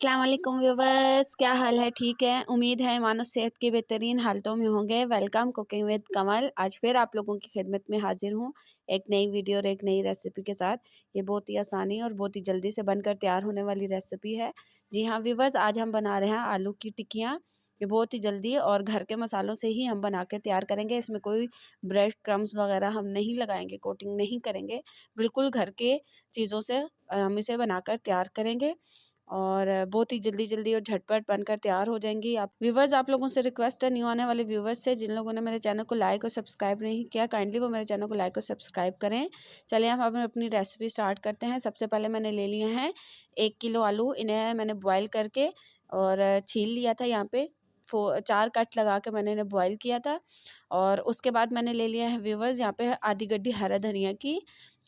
अस्सलाम वालेकुम व्यूवर्स, क्या हाल है? ठीक है, उम्मीद है मानो सेहत की बेहतरीन हालतों में होंगे। वेलकम कुकिंग विद कमल। आज फिर आप लोगों की खिदमत में हाजिर हूँ एक नई वीडियो और एक नई रेसिपी के साथ। ये बहुत ही आसानी और बहुत ही जल्दी से बनकर तैयार होने वाली रेसिपी है। जी हाँ व्यूवर्स, आज हम बना रहे हैं आलू की टिक्कियाँ। ये बहुत ही जल्दी और घर के मसालों से ही हम बना के तैयार करेंगे। इसमें कोई ब्रेड क्रम्स वगैरह हम नहीं लगाएंगे, कोटिंग नहीं करेंगे। बिल्कुल घर के चीज़ों से हम इसे बनाकर तैयार करेंगे और बहुत ही जल्दी और झटपट बनकर तैयार हो जाएंगी। आप व्यूवर्स, आप लोगों से रिक्वेस्ट है, न्यू आने वाले व्यूवर्स से, जिन लोगों ने मेरे चैनल को लाइक और सब्सक्राइब नहीं किया, काइंडली वो मेरे चैनल को लाइक और सब्सक्राइब करें। चलिए हम अपनी रेसिपी स्टार्ट करते हैं। सबसे पहले मैंने ले लिए हैं 1 किलो आलू। इन्हें मैंने बॉयल करके और छील लिया था। यहाँ पे 4 कट लगा के मैंने इन्हें बॉयल किया था। और उसके बाद मैंने ले लिया है व्यूवर्स यहाँ पे आधी गड्डी हरा धनिया की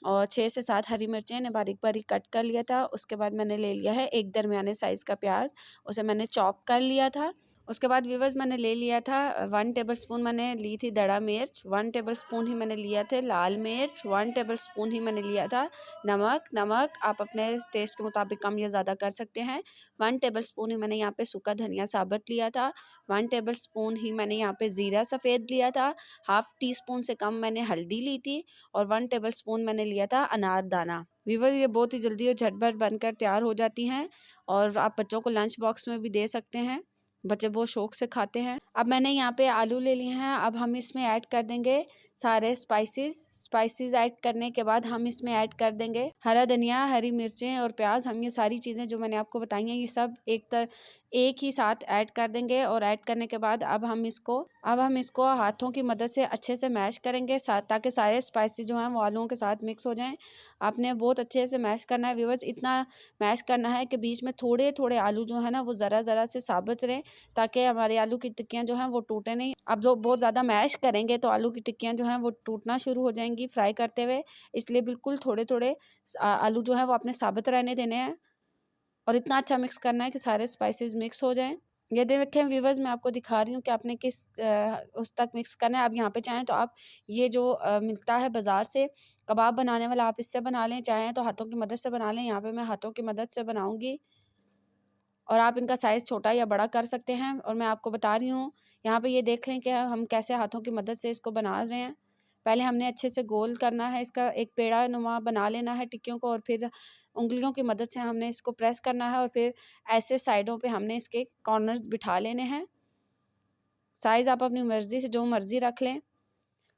और 6 से 7 हरी मिर्चें ने बारीक बारीक कट कर लिया था। उसके बाद मैंने ले लिया है एक दरमियाने साइज़ का प्याज, उसे मैंने चॉप कर लिया था। उसके बाद व्यूवर्स मैंने ले लिया था 1 टेबलस्पून मैंने ली थी दड़ा मिर्च, 1 टेबलस्पून ही मैंने लिया थे लाल मिर्च, 1 टेबलस्पून ही मैंने लिया था नमक आप अपने टेस्ट के मुताबिक कम या ज़्यादा कर सकते हैं। 1 टेबलस्पून ही मैंने यहाँ पे सूखा धनिया साबुत लिया था। 1 टेबलस्पून ही मैंने यहाँ पे ज़ीरा सफ़ेद लिया था। हाफ़ टी स्पून से कम मैंने हल्दी ली थी और 1 टेबलस्पून मैंने लिया था अनारदाना। वीवर ये बहुत ही जल्दी और झटपट बनकर तैयार हो जाती हैं और आप बच्चों को लंच बॉक्स में भी दे सकते हैं। बच्चे बहुत शौक से खाते हैं। अब मैंने यहाँ पे आलू ले लिए हैं। अब हम इसमें ऐड कर देंगे सारे स्पाइसेस ऐड करने के बाद हम इसमें ऐड कर देंगे हरा धनिया, हरी मिर्चें और प्याज। हम ये सारी चीज़ें जो मैंने आपको बताई हैं ये सब एक ही साथ ऐड कर देंगे और ऐड करने के बाद अब हम इसको हाथों की मदद से अच्छे से मैश करेंगे ताकि सारे स्पाइसेस जो हैं वो आलूओं के साथ मिक्स हो जाएं। आपने बहुत अच्छे से मैश करना है व्यूअर्स, इतना मैश करना है कि बीच में थोड़े थोड़े आलू जो है ना वो ज़रा से साबित रहें ताकि हमारे आलू की टिक्कियाँ जो हैं वो टूटे नहीं। अब जो बहुत ज़्यादा मैश करेंगे तो आलू की टिक्कियाँ जो हैं वो टूटना शुरू हो जाएंगी फ्राई करते हुए। इसलिए बिल्कुल थोड़े थोड़े आलू जो हैं वो आपने साबित रहने देने हैं और इतना अच्छा मिक्स करना है कि सारे स्पाइसेस मिक्स हो जाएं। ये देखें व्यूवर्स, मैं आपको दिखा रही हूँ कि आपने किस उस तक मिक्स करना है। आप यहाँ पे चाहें तो आप ये जो मिलता है बाज़ार से कबाब बनाने वाला, आप इससे बना लें। चाहें तो हाथों की मदद से बना लें। यहाँ पे मैं हाथों की मदद से बनाऊँगी और आप इनका साइज़ छोटा या बड़ा कर सकते हैं और मैं आपको बता रही हूँ। यहाँ पे ये देख लें कि हम कैसे हाथों की मदद से इसको बना रहे हैं। पहले हमने अच्छे से गोल करना है, इसका एक पेड़ा नुमा बना लेना है टिक्कियों को और फिर उंगलियों की मदद से हमने इसको प्रेस करना है और फिर ऐसे साइडों पे हमने इसके कॉर्नर्स बिठा लेने हैं। साइज़ आप अपनी मर्ज़ी से जो मर्ज़ी रख लें।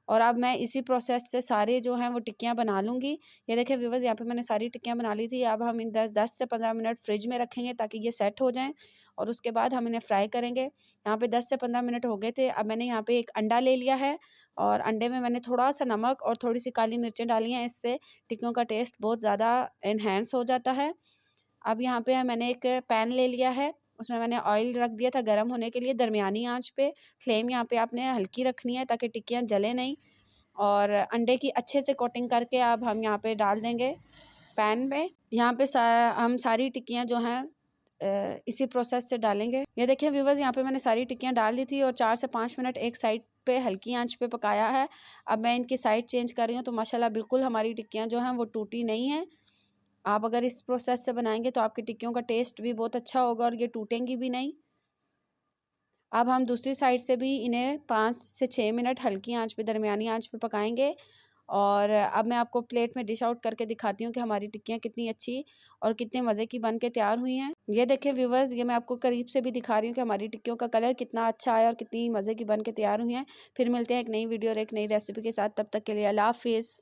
और अब मैं इसी प्रोसेस से सारे जो हैं वो टिक्कियाँ बना लूँगी। ये देखिए व्यूवर्स, यहाँ पे मैंने सारी टिक्कियाँ बना ली थी। अब हम इन 10 से 15 मिनट फ्रिज में रखेंगे ताकि ये सेट हो जाएँ और उसके बाद हम इन्हें फ्राई करेंगे। यहाँ पे 10 से 15 मिनट हो गए थे। अब मैंने यहाँ पे एक अंडा ले लिया है और अंडे में मैंने थोड़ा-सा नमक और थोड़ी-सी काली मिर्चें डाली हैं। इससे टिक्कियों का टेस्ट बहुत ज़्यादा एनहांस हो जाता है। अब यहाँ पे मैंने एक पैन ले लिया है, उसमें मैंने ऑयल रख दिया था गरम होने के लिए दरमियानी आँच पे। फ्लेम यहाँ पे आपने हल्की रखनी है ताकि टिक्कियाँ जलें नहीं। और अंडे की अच्छे से कोटिंग करके अब हम यहाँ पे डाल देंगे पैन में। यहाँ पे हम सारी टिक्कियाँ जो हैं इसी प्रोसेस से डालेंगे। ये देखिए व्यूवर्स, यहाँ पे मैंने सारी टिक्कियाँ डाल दी थी और 4 से 5 मिनट एक साइड पे हल्की आंच पे पकाया है। अब मैं इनकी साइड चेंज कर रही हूँ तो माशाल्लाह बिल्कुल हमारी टिक्कियाँ जो हैं वो टूटी नहीं हैं। आप अगर इस प्रोसेस से बनाएंगे तो आपकी टिक्कियों का टेस्ट भी बहुत अच्छा होगा और ये टूटेंगी भी नहीं। अब हम दूसरी साइड से भी इन्हें 5 से 6 मिनट हल्की आंच पे, दरमियानी आंच पे पकाएंगे। और अब मैं आपको प्लेट में डिश आउट करके दिखाती हूँ कि हमारी टिक्कियाँ कितनी अच्छी और कितने मज़े की बन के तैयार हुई हैं। ये देखिए व्यूवर्स, ये मैं आपको करीब से भी दिखा रही हूँ कि हमारी टिक्कियों का कलर कितना अच्छा आया और कितनी मज़े की बन के तैयार हुई हैं। फिर मिलते हैं एक नई वीडियो और एक नई रेसिपी के साथ। तब तक के लिए अल्लाह हाफ़िज़।